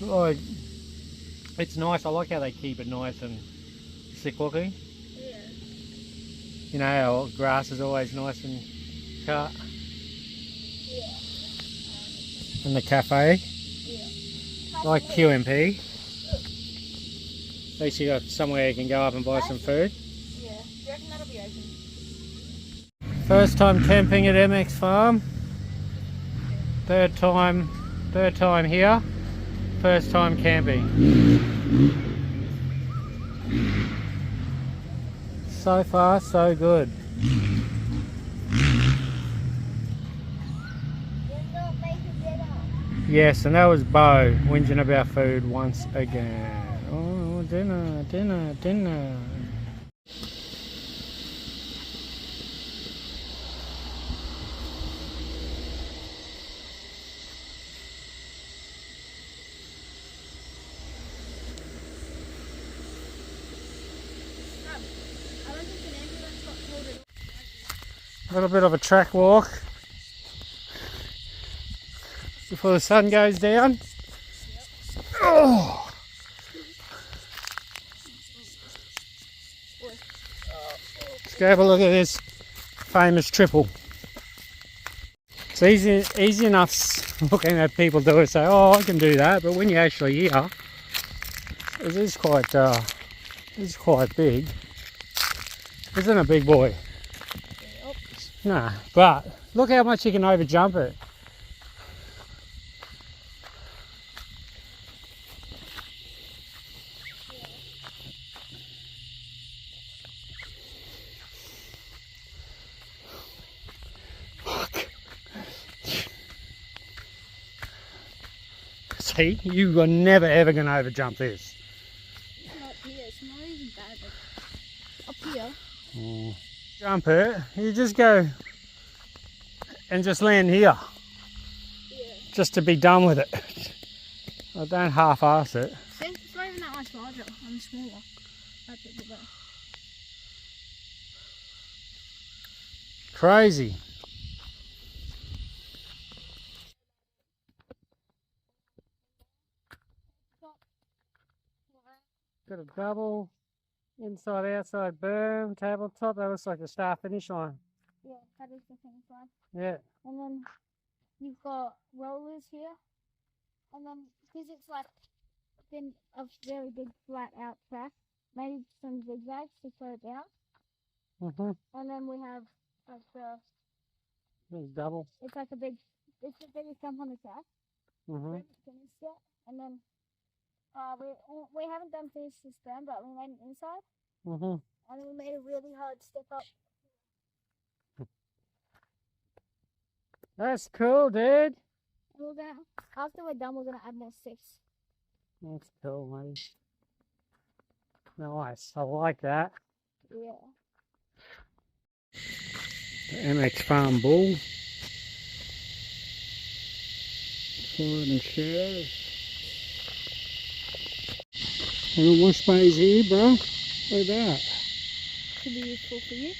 Like, it's nice. I like how they keep it nice and slick looking. Yeah. You know how grass is always nice and cut. Yeah. And the cafe. Yeah. Like QMP. At least you got somewhere you can go up and buy some food. Yeah. Do you reckon that'll be open? First time camping at MX Farm. Third time here. First time camping. So far, so good. Yes, and that was Bo whinging about food once again. Oh, dinner, dinner, dinner. A little bit of a track walk before the sun goes down. Yep. Oh. Let's go have a look at this famous triple. It's easy enough looking at people do it, say, oh, I can do that, but when you're actually here, it is quite big. Isn't it a big boy? Yep. Nah, but look how much you can over jump it. Fuck. See, you are never ever going to over jump this. Not here, it's not even bad. Like, up here. Oh. Jump it, you just go and just land here. Yeah. Just to be done with it. I don't half-ass it. See, it's not even that much larger. I'm smaller. That's it, better. Crazy. Got a double inside outside berm, tabletop. That looks like a start finish line. Yeah, that is the finish line. Yeah. And then you've got rollers here. And then because it's like been a very big flat out track, maybe some zigzags to slow it down. And then we have like It's double. it's like a big, it's the biggest jump on the track. We haven't finished yet. And then we haven't done finish this berm, but we made an inside. And we made a really hard step up. That's cool, dude. We're gonna, after we're done, we're gonna add more sticks. That's cool, mate. Nice. I like that. Yeah. The MX Farm bull. Forward and share. And wash bays here, bro. Look at that. Could be useful for you.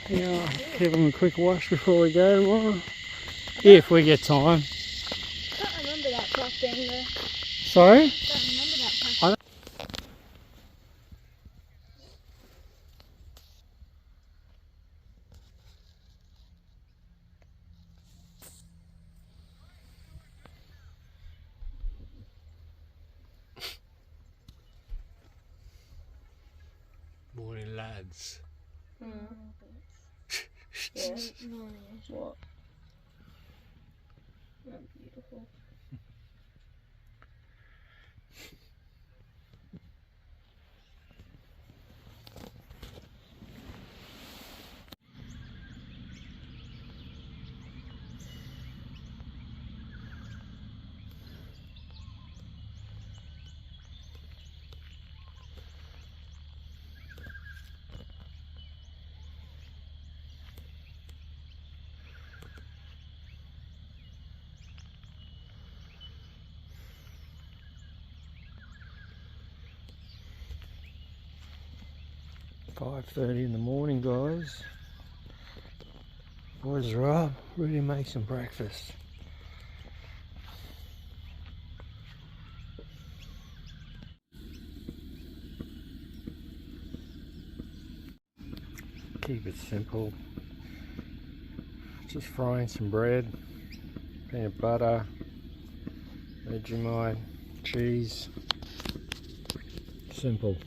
Yeah, give them a quick wash before we go tomorrow. If we get time. I can't remember that track being there. Sorry? I don't remember that track. 'Morning, lads. Yeah, what? Beautiful. .30 in the morning, guys. Boys are up, ready to make some breakfast. Keep it simple. Just frying some bread, peanut butter, Vegemite, cheese. Simple.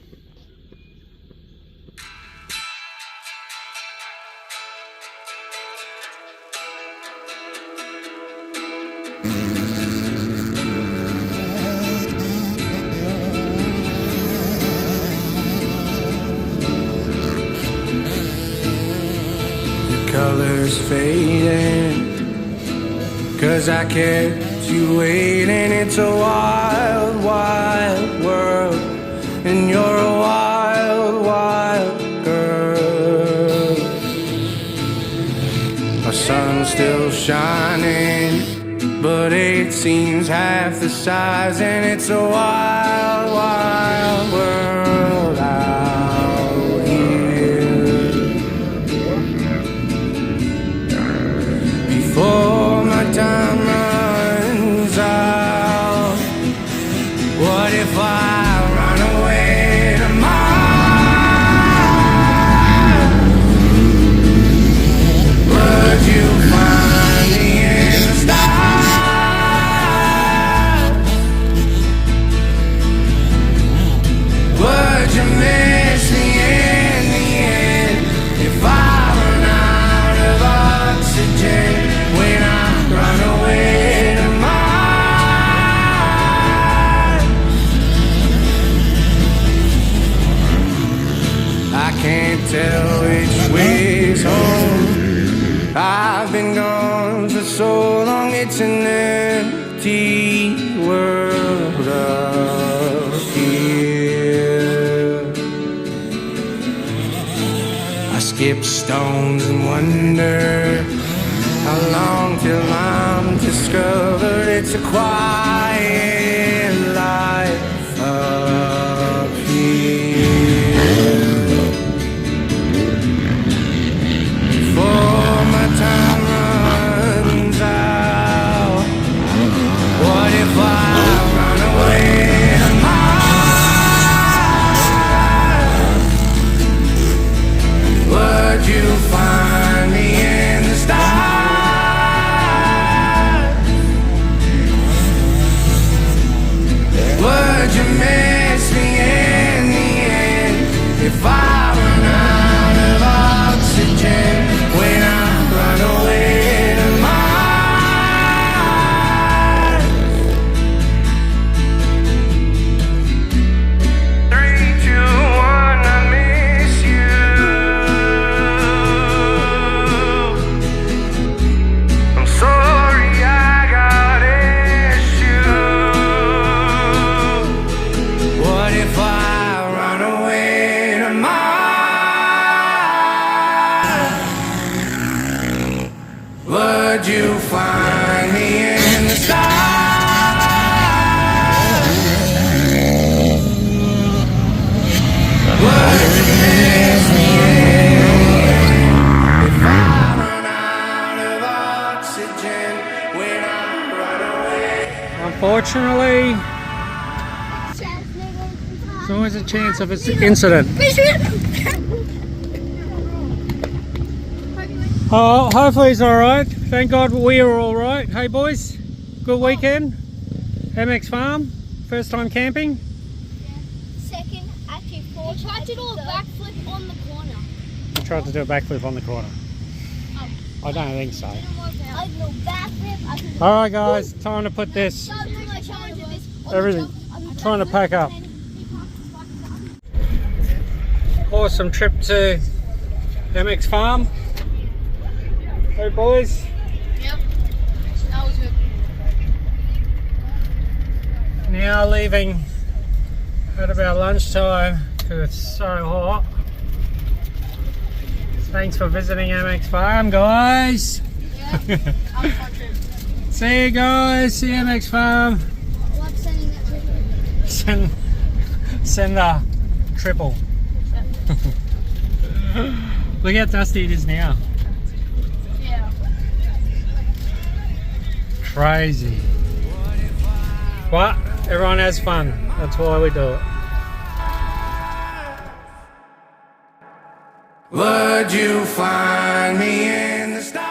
Colors fading, 'cause I kept you waiting. It's a wild, wild world, and you're a wild, wild girl. My sun's still shining, but it seems half the size, and it's a wild, wild world out here. Before my time runs out, what if I run away to Mars? Would you find me in the stars? Would you miss me in the end if I run out of oxygen? When I run away to Mars, I can't tell which way's home. I've been gone for so long, it's an empty world up here. I skip stones and wonder how long till I'm discovered. It's a quiet life up here. Before my time runs out, what if I run away to Mars? Would you find me in the stars? Would you miss me in the end if I run out of oxygen when I run away to Mars? 3, 2, 1, I miss you. I'm sorry I got issues. What if I run away to Mars? Would you find me in the stars? Would you miss me if I run out of oxygen when I run away? Unfortunately, there's always a chance of an incident. Oh, hopefully he's alright. Thank God we are alright. Hey boys, good weekend. MX Farm, first time camping. Second, actually fourth. He tried to do a backflip on the corner. Tried to do a backflip on the corner. I don't think so. Didn't work out. I no backflip. I could Alright guys, time to put this, everything, trying to pack up. Awesome trip to MX Farm. Hey boys. Yep. That was good. Now leaving at about lunchtime because it's so hot. Thanks for visiting MX Farm, guys. Yeah. That was a fun trip. See you guys. See you MX Farm. What's sending that trip? Send the triple. Look how dusty it is now. Yeah. Crazy. But everyone has fun. That's why we do it. Would you find me in the stars?